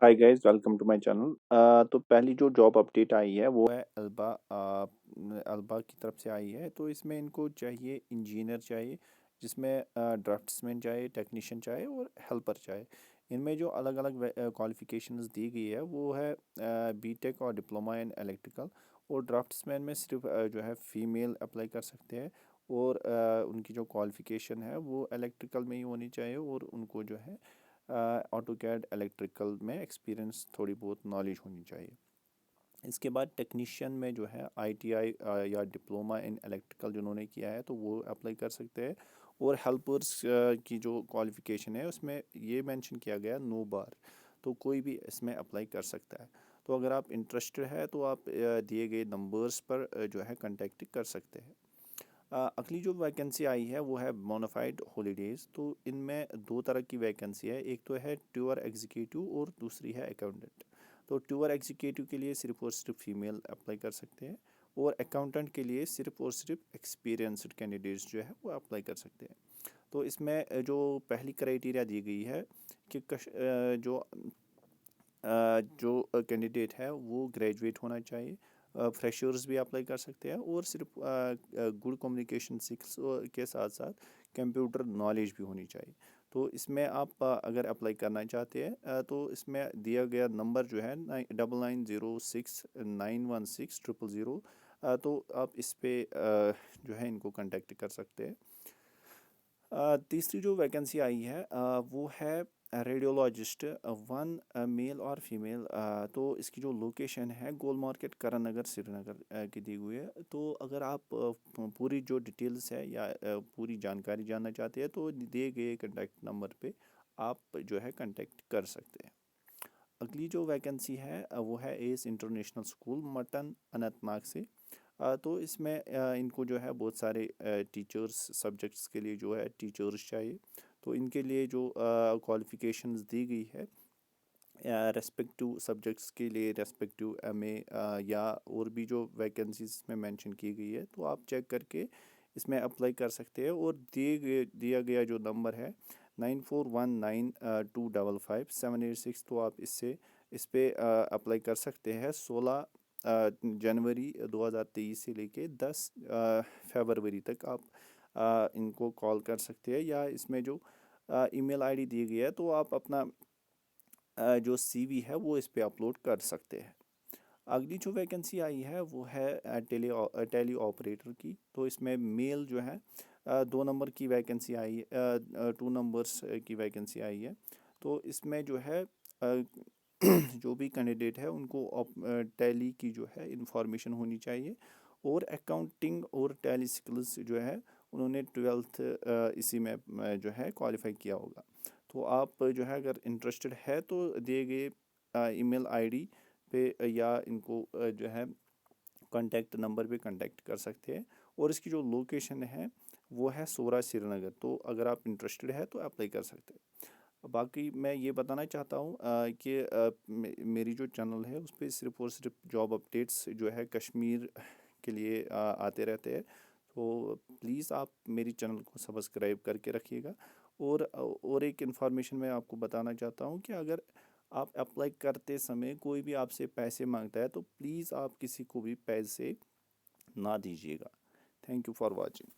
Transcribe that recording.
Hi guys, welcome to my channel. तो पहली जो जॉब अपडेट आई है वो है अल्बा की तरफ से आई है। तो इसमें इनको चाहिए इंजीनियर चाहिए, जिसमें ड्राफ्ट्समैन चाहिए, टेक्नीशियन चाहिए और हेल्पर चाहिए। इनमें जो अलग अलग क्वालिफिकेशंस दी गई है वो है बीटेक और डिप्लोमा इन इलेक्ट्रिकल। और ड्राफ्ट्समैन में सिर्फ जो है फीमेल अप्लाई कर सकते हैं। और उनकी जो क्वालिफिकेशन है वो इलेक्ट्रिकल में ही होनी चाहिए और उनको जो है ऑटो कैड इलेक्ट्रिकल में एक्सपीरियंस थोड़ी बहुत नॉलेज होनी चाहिए। इसके बाद टेक्नीशियन में जो है आईटीआई या डिप्लोमा इन इलेक्ट्रिकल जिन्होंने किया है तो वो अप्लाई कर सकते हैं। और हेल्पर्स की जो क्वालिफिकेशन है उसमें ये मेंशन किया गया नो बार, तो कोई भी इसमें अप्लाई कर सकता है। तो अगर आप इंटरेस्टेड है तो आप दिए गए नंबर्स पर जो है कांटेक्ट कर सकते हैं। अगली जो वैकेंसी आई है वो है बोनाफाइड हॉलीडेज़। तो इनमें दो तरह की वैकेंसी है, एक तो है टूर एग्जीक्यूटिव और दूसरी है अकाउंटेंट। तो टूर एग्जीक्यूटिव के लिए सिर्फ और सिर्फ फीमेल अप्लाई कर सकते हैं और अकाउंटेंट के लिए सिर्फ और सिर्फ एक्सपीरियंस्ड कैंडिडेट्स जो है वो अप्लाई कर सकते हैं। तो इसमें जो पहली क्राइटेरिया दी गई है कि जो कैंडिडेट है वो ग्रेजुएट होना चाहिए। फ्रेशर्स भी अप्लाई कर सकते हैं और सिर्फ गुड कम्युनिकेशन स्किल्स के साथ साथ कंप्यूटर नॉलेज भी होनी चाहिए। तो इसमें आप अगर अप्लाई करना चाहते हैं तो इसमें दिया गया नंबर जो है 9906916000। तो आप इस पे जो है इनको कांटेक्ट कर सकते हैं। तीसरी जो वैकेंसी आई है वो है रेडियोलॉजिस्ट, वन मेल और फीमेल। तो इसकी जो लोकेशन है गोल मार्केट करण नगर श्रीनगर की दी हुई है। तो अगर आप पूरी जो डिटेल्स है या पूरी जानकारी जानना चाहते हैं तो दिए गए कॉन्टैक्ट नंबर पे आप जो है कांटेक्ट कर सकते हैं। अगली जो वैकेंसी है वो है S international school mutton Anantnag से। तो इसमें इनको जो है बहुत सारे टीचर्स सब्जेक्ट्स के लिए जो है टीचर्स चाहिए। तो इनके लिए जो क्वालिफ़िकेशंस दी गई है रेस्पेक्टिव सब्जेक्ट्स के लिए रेस्पेक्टिव एमए या और भी जो वैकेंसीज में मेंशन की गई है तो आप चेक करके इसमें अप्लाई कर सकते हैं। और दिया गया जो नंबर है 9419255786, तो आप इस पे अप्लाई कर सकते हैं 16 जनवरी 2023 से लेके 10 फरवरी तक। आप इनको कॉल कर सकते हैं या इसमें जो ईमेल आईडी दी गई है तो आप अपना जो सीवी है वो इस पे अपलोड कर सकते हैं। अगली जो वैकेंसी आई है वो है टेली ऑपरेटर की। तो इसमें मेल जो है 2 नंबर की वैकेंसी आई है, 2 नंबर्स की वैकेंसी आई है। तो इसमें जो है जो भी कैंडिडेट है उनको टैली की जो है इंफॉर्मेशन होनी चाहिए और अकाउंटिंग और टैली स्किल्स जो है उन्होंने 12th इसी में जो है क्वालिफाई किया होगा। तो आप जो है अगर इंटरेस्टेड है तो दिए गए ईमेल आईडी पे या इनको जो है कांटेक्ट नंबर पे कांटेक्ट कर सकते हैं। और इसकी जो लोकेशन है वो है सोरा श्रीनगर। तो अगर आप इंटरेस्टेड है तो अप्लाई कर सकते हैं। बाकी मैं ये बताना चाहता हूँ कि मेरी जो चैनल है उस पर सिर्फ और सिर्फ जॉब अपडेट्स जो है कश्मीर के लिए आते रहते हैं। तो प्लीज़ आप मेरी चैनल को सब्सक्राइब करके रखिएगा। और एक इन्फॉर्मेशन मैं आपको बताना चाहता हूँ कि अगर आप अप्लाई करते समय कोई भी आपसे पैसे मांगता है तो प्लीज़ आप किसी को भी पैसे ना दीजिएगा। Thank you for watching.